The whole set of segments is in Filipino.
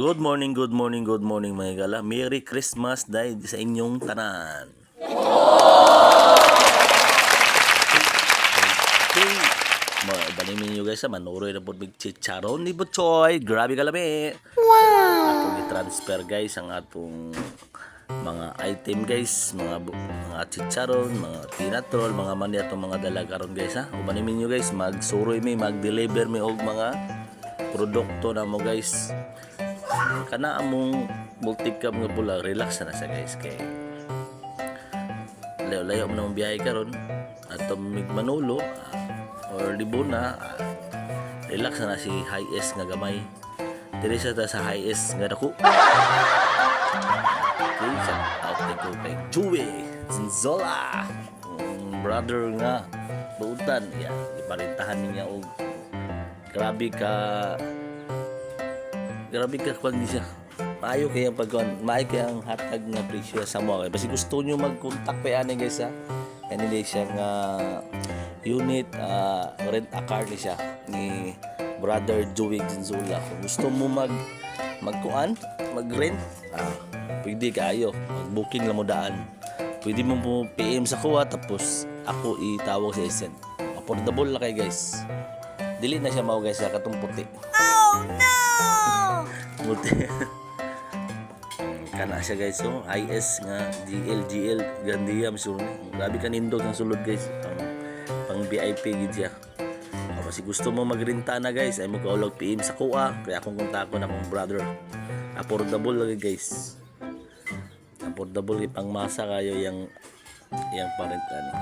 Good morning, mga gala. Merry Christmas dahil sa inyong tanan. Okay. Banimin nyo guys, manuroy na po big chicharon ni Butchoy. Grabe kalami. Wow! Atong i-transfer guys ang atong mga item guys, mga chicharon, mga tinatrol, mga mani atong mga dalagaron guys ha. Banimin nyo guys, magsuroy mi, mag-deliver mi og mga produkto na mo guys. Kana among multicam nga pula, relax na siya guys kay layo-layo mo namang biyahe karon ato mig Manolo or Libuna, relax na si high S nga gamay diri sa high S nga dako. Okay, sa out ko kay Joey Zinzola, brother nga buutan ya, iparintahan niya og grabe ka kwan di siya. Maayo kaya pagkuan, maayo kaya ang hatag nga presyo sa mo. Basi gusto nyo mag-contact kay ani guys ha. Kanila siya nga unit rent a car ni siya ni Brother Joey Zinzola. Kung gusto mo mag-rent, pwede kayo. Mag-booking lang mo daan. Pwede mo po PM sa kuha tapos ako itawag sa isend. Affordable na kay guys. Dili na siya mao guys sa katong puti. Oh no! Puti. Kana siya guys, so IS nga GL Gandiam so grabe ka nindot ang sulod guys, pang VIP gid siya. Kasi gusto mo magrenta na guys ay mo kaulog PM sa kuha kaya akong kontakon akong brother. Affordable lagi guys, affordable ipang masa kayo yang parenta ni.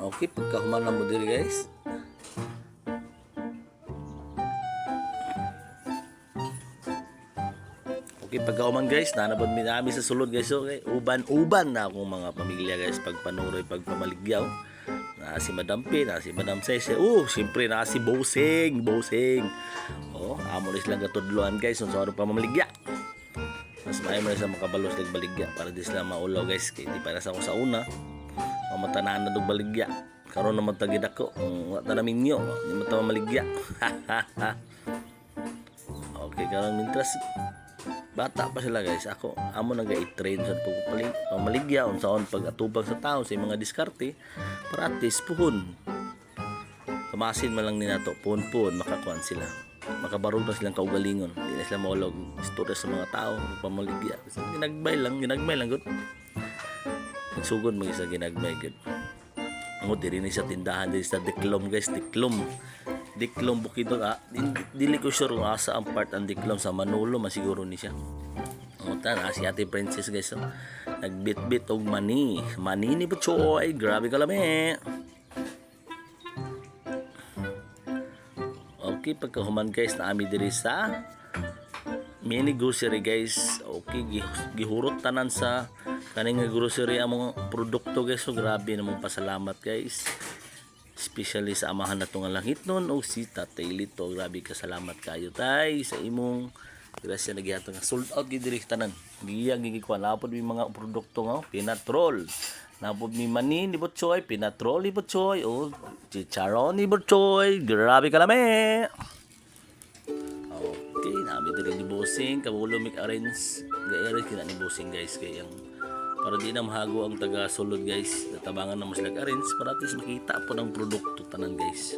Okay, pagkahuman na mo diri guys. Okay, pagkauman guys, nanabod minami sa sulod guys. Okay, uban na akong mga pamilya guys, pagpanuroy, pagpamaligyaw. Na si Madam P, na si Madam Sese. Siyempre na si Bosing. Amo na silang katudluan guys, so ano pa mamaligya. Mas maayo mo na sa makabalos ng baligya para di sila maulaw guys. Kaya di para sa akong sa una, mamatanaan na ng baligya. Karoon naman tagid ako, wata namin nyo, di mata mamaligya. Okay, karoon mintras. Bata pa sila guys, ako amo nang i-train sa pamaligya unsaon pag-atubang sa tao sa mga diskarte para at least puhon kamasin man lang ninato puhon makakuan sila, makabarog na silang kaugalingon, hindi na sila maulog istorya sa mga tao pamaligya. Ginagbay lang gud nagsugod mag isa ginagbay gud mo diri ni sa tindahan diri sa Diklom guys, Diklom Bukidnon. Dili ko sure kung asa ang part ang Diklom, sa Manolo masiguro ni siya. Si Ate Princess guys, nagbit-bit og mani ni Butchoy, grabe kalami. Okay, pagkahuman guys na ami diri sa mini grocery guys. Okay, gihurot tanan sa kaning grocery among produkto guys, so grabe namong pasalamat guys. Especially sa amahan na itong langit nun o si Tatay Lito, grabe ka salamat kayo tay sa imong grasya nagihato nga sold out gidiri tanan giyang gigikuan. Napod mi mga produkto nga pinatrol, napod mi mani ni Butchoy, pinatrol ni Butchoy o chicharon ni Butchoy, grabe kalami. Okay, namin diri ni Bosing kabulo mig arrange ga-arrange kina ni Bosing guys kay ang para di na mahago ang taga sulod guys, natabangan na mo sila arrange para at least makita po ng produkto tanan guys.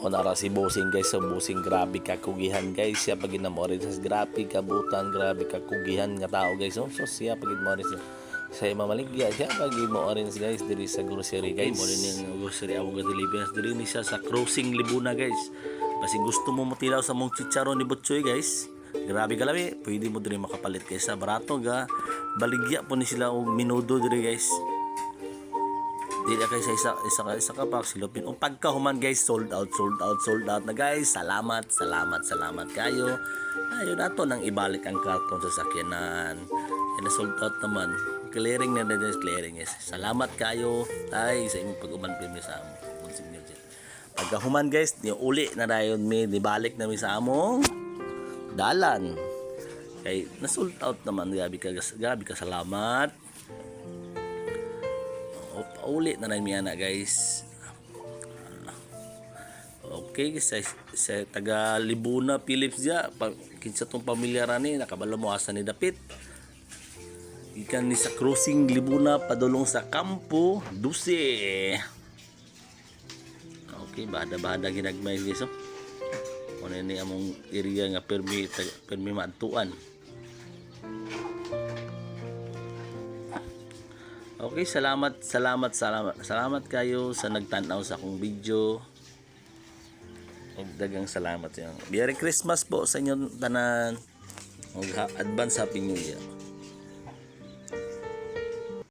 Nara si Bosing guys, so Bosing grabe kakugihan guys, siya pag ginamo-orange sa grabe kabutan, grabe kakugihan nga tao guys, so siya pag ginamo-orange sa mamaligya, siya pag ginamo-orange guys diri sa grocery guys, mo rin yung grocery awag deliverance diri ni siya sa Crossing Libuna guys. Kasi gusto mo matilaw sa mong chicharon ni Butchoy guys, grabe kalami, pwede mo diri makapalit guys sa barato ga baligya po ni sila og minudo diri guys. Dili kay sa isa ka pack silupin o pagkahuman guys, sold out na guys. Salamat kayo. Ayun nato nang ibalik ang karton sa sakyanan. Na sold out naman. Clearing na din clearing guys. Salamat kayo tay sa inyong pag-uban premium sa amo. Pagkahuman guys, ni uli na dayon mi dibalik na mi sa among dalan. Kay na sold out naman, grabe ka salamat. Paulit na mi ana guys. Okay. Okay, sa taga Libuna, Philips dia, kinsa tong pamilya rani nakabalo mo asa ni dapit. Ikan ni sa crossing Libuna padulong sa Campo 12. Okay, bada-bada ginagmay guys oh. Ano ni among area nga permi maadtuan. Okay, salamat kayo sa nagtanaw sa akong video. Dagang salamat yan. Merry Christmas po sa inyo tanan. Advance Happy New Year.